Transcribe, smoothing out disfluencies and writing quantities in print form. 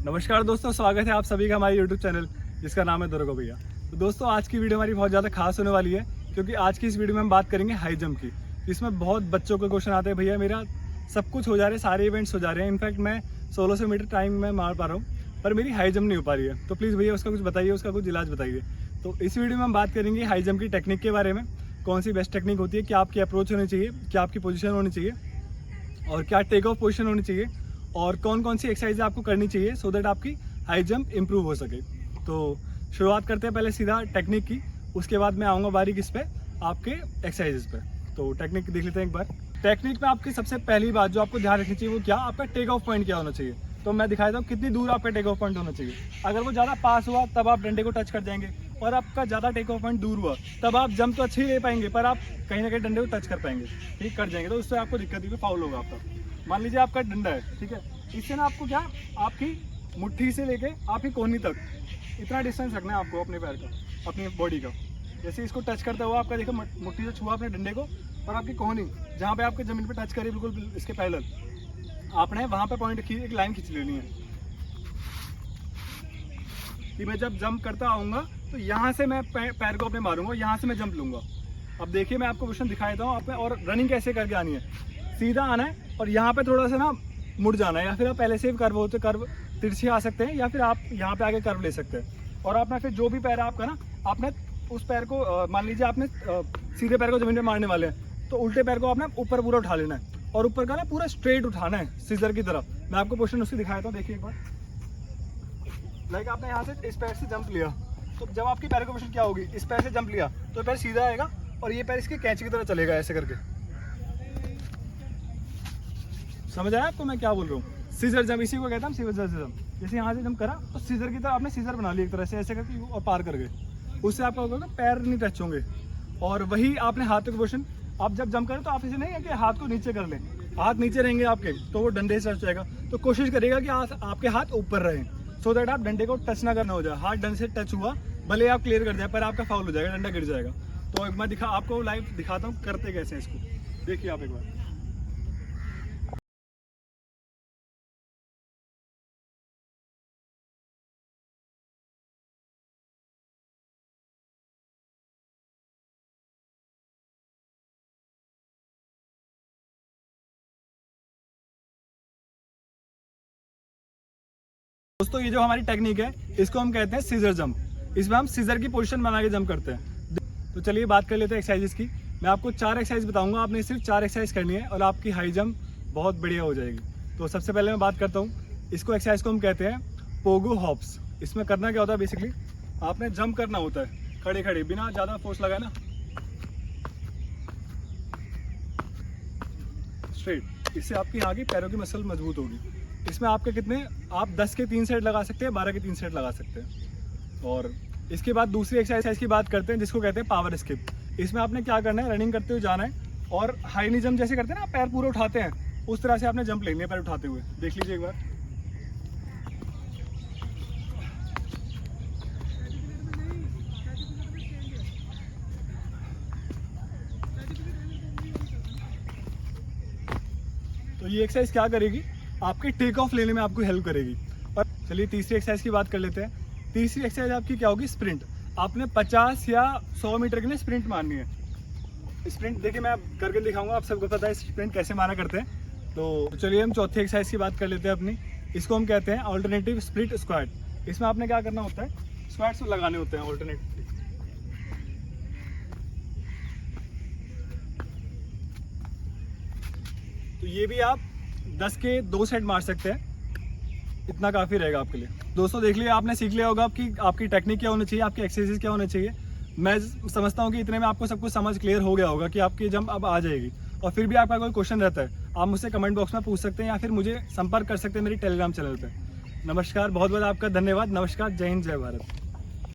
नमस्कार दोस्तों, स्वागत है आप सभी का हमारे YouTube चैनल जिसका नाम है दुर्गा भैया। तो दोस्तों आज की वीडियो हमारी बहुत ज़्यादा खास होने वाली है क्योंकि आज की इस वीडियो में हम बात करेंगे हाई जंप की। इसमें बहुत बच्चों के क्वेश्चन आते हैं, भैया मेरा सब कुछ हो जा रहा है, सारे इवेंट्स हो जा रहे हैं, इनफैक्ट मैं 1600 मीटर टाइम में मार पा रहा हूँ पर मेरी हाई जंप नहीं हो पा रही है। तो प्लीज़ भैया उसका कुछ बताइए, उसका कुछ इलाज बताइए। तो इस वीडियो में हम बात करेंगे हाई जंप की टेक्निक के बारे में, कौन सी बेस्ट टेक्निक होती है, क्या आपकी अप्रोच होनी चाहिए, क्या आपकी पोजीशन होनी चाहिए और क्या टेक ऑफ पोजीशन होनी चाहिए और कौन कौन सी एक्सरसाइज आपको करनी चाहिए सो दैट आपकी हाई जंप इम्प्रूव हो सके। तो शुरुआत करते हैं पहले सीधा टेक्निक की, उसके बाद मैं आऊँगा बारीक इस पे आपके एक्सरसाइजेस पे। तो टेक्निक देख लेते हैं एक बार। टेक्निक में आपकी सबसे पहली बात जो आपको ध्यान रखनी चाहिए वो क्या, आपका टेक ऑफ पॉइंट क्या होना चाहिए। तो मैं दिखा देता हूँ कितनी दूर आपका टेक ऑफ पॉइंट होना चाहिए। अगर वो ज़्यादा पास हुआ तब आप डंडे को टच कर जाएंगे और आपका ज़्यादा टेक ऑफ पॉइंट दूर हुआ तब आप जंप तो अच्छे ही ले पाएंगे पर आप कहीं ना कहीं डंडे को टच कर पाएंगे, ठीक कर जाएंगे, तो उससे आपको दिक्कत होगी, फाउल होगा आपका। मान लीजिए आपका डंडा है, ठीक है, इससे ना आपको क्या, आपकी मुट्ठी से लेके आपकी कोहनी तक इतना डिस्टेंस रखना है आपको अपने पैर का, अपनी बॉडी का। जैसे इसको टच करता हुआ आपका देखो मुट्ठी से छुआ अपने डंडे को और आपकी कोहनी जहाँ पे आपके ज़मीन पे टच करी बिल्कुल इसके पैरेलल, आपने वहाँ पे पॉइंट एक लाइन खींच लेनी है कि मैं जब जंप करता आऊँगा तो यहाँ से मैं पैर को अपने मारूंगा, यहाँ से मैं जंप लूँगा। अब देखिए मैं आपको क्वेश्चन दिखा देता हूँ आप, और रनिंग कैसे करके आनी है। सीधा आना है और यहाँ पे थोड़ा सा ना मुड़ जाना है, या फिर आप पहले से कर्व होते कर्व तिरछे आ सकते हैं या फिर आप यहाँ पे आगे कर्व ले सकते हैं। और आपने फिर जो भी पैर है आपका ना, आपने उस पैर को मान लीजिए आपने सीधे पैर को जमीन पे मारने वाले हैं तो उल्टे पैर को आपने ऊपर पूरा उठा लेना है और ऊपर का ना पूरा स्ट्रेट उठाना है सीजर की तरफ। मैं आपको क्वेश्चन उसकी दिखाया था, देखिए एक बार। लाइक आपने यहाँ से इस पैर से जंप लिया तो जब आपकी पैर की पोजीशन क्या होगी, इस पैर से जंप लिया तो पैर सीधा आएगा और ये पैर इसके कैच की तरह चलेगा ऐसे करके। समझ आया आपको मैं क्या बोल रहा हूँ? सीजर जंप, इसी को कहता हूँ सीजर जंप। जैसे यहाँ से जंप करा तो सीजर की तरह आपने सीजर बना लिया एक तरह से ऐसे करके और पार कर गए, उससे आपका होगा पैर नहीं टच होंगे। और वही आपने हाथ की पोजीशन, आप जब जंप करें तो आप इसे नहीं है कि हाथ को नीचे कर लें, हाथ नीचे रहेंगे आपके तो वो डंडे से टच जाएगा। तो कोशिश करिएगा कि आपके हाथ ऊपर रहें सो दैट आप डंडे को टच ना करना हो जाए। हाथ डंडे से टच हुआ भले आप क्लियर कर जाए पर आपका फाउल हो जाएगा, डंडा गिर जाएगा। तो मैं आपको लाइव दिखाता हूँ करते कैसे हैं इसको, देखिए आप एक बार। दोस्तों ये जो हमारी टेक्निक है इसको हम कहते हैं सीजर जंप। इसमें हम सीजर की पोजीशन बना के जंप करते हैं। तो चलिए बात कर लेते हैं एक्सरसाइजेस की। मैं आपको 4 एक्सरसाइज बताऊंगा, आपने सिर्फ 4 एक्सरसाइज करनी है और आपकी हाई जंप बहुत बढ़िया हो जाएगी। तो सबसे पहले मैं बात करता हूँ, इसको एक्सरसाइज को हम कहते हैं पोगो हॉप्स। इसमें करना क्या होता है, बेसिकली आपने जंप करना होता है खड़े खड़े बिना ज़्यादा फोर्स लगाए ना, स्ट्रेट। इससे आपकी यहाँ की पैरों की मसल मजबूत होगी। इसमें आपके कितने, आप 10 के 3 सेट लगा सकते हैं, 12 के 3 सेट लगा सकते हैं। और इसके बाद दूसरी एक्सरसाइज की बात करते हैं जिसको कहते हैं पावर स्किप। इसमें आपने क्या करना है, रनिंग करते हुए जाना है और हाई नी जंप जैसे करते हैं ना, पैर पूरे उठाते हैं उस तरह से आपने जंप लेनी है पैर उठाते हुए। देख लीजिए एक बार। तो ये एक्सरसाइज क्या करेगी, आपके टेक ऑफ लेने में आपको हेल्प करेगी। और चलिए तीसरी एक्सरसाइज की बात कर लेते हैं। तीसरी एक्सरसाइज आपकी क्या होगी, स्प्रिंट। आपने 50 या 100 मीटर के लिए स्प्रिंट मारनी है। स्प्रिंट देखिए मैं करके दिखाऊंगा, आप सबको पता है स्प्रिंट कैसे मारा करते हैं। तो चलिए हम चौथी एक्सरसाइज की बात कर लेते हैं अपनी। इसको हम कहते हैं ऑल्टरनेटिव स्प्लिट स्क्वाट। इसमें आपने क्या करना होता है, स्क्वाट्स लगाने होते हैं ऑल्टरनेटिव। तो ये भी आप 10 के 2 सेट मार सकते हैं, इतना काफ़ी रहेगा आपके लिए। दोस्तों देख लिया, आपने सीख लिया होगा कि आपकी टेक्निक क्या होनी चाहिए, आपकी एक्सरसाइज क्या होनी चाहिए। मैं समझता हूँ कि इतने में आपको सब कुछ समझ क्लियर हो गया होगा कि आपकी जंप अब आ जाएगी। और फिर भी आपका कोई क्वेश्चन रहता है आप मुझसे कमेंट बॉक्स में पूछ सकते हैं या फिर मुझे संपर्क कर सकते हैं मेरी टेलीग्राम चैनल पर। नमस्कार, बहुत बहुत आपका धन्यवाद। नमस्कार, जय हिंद, जय भारत।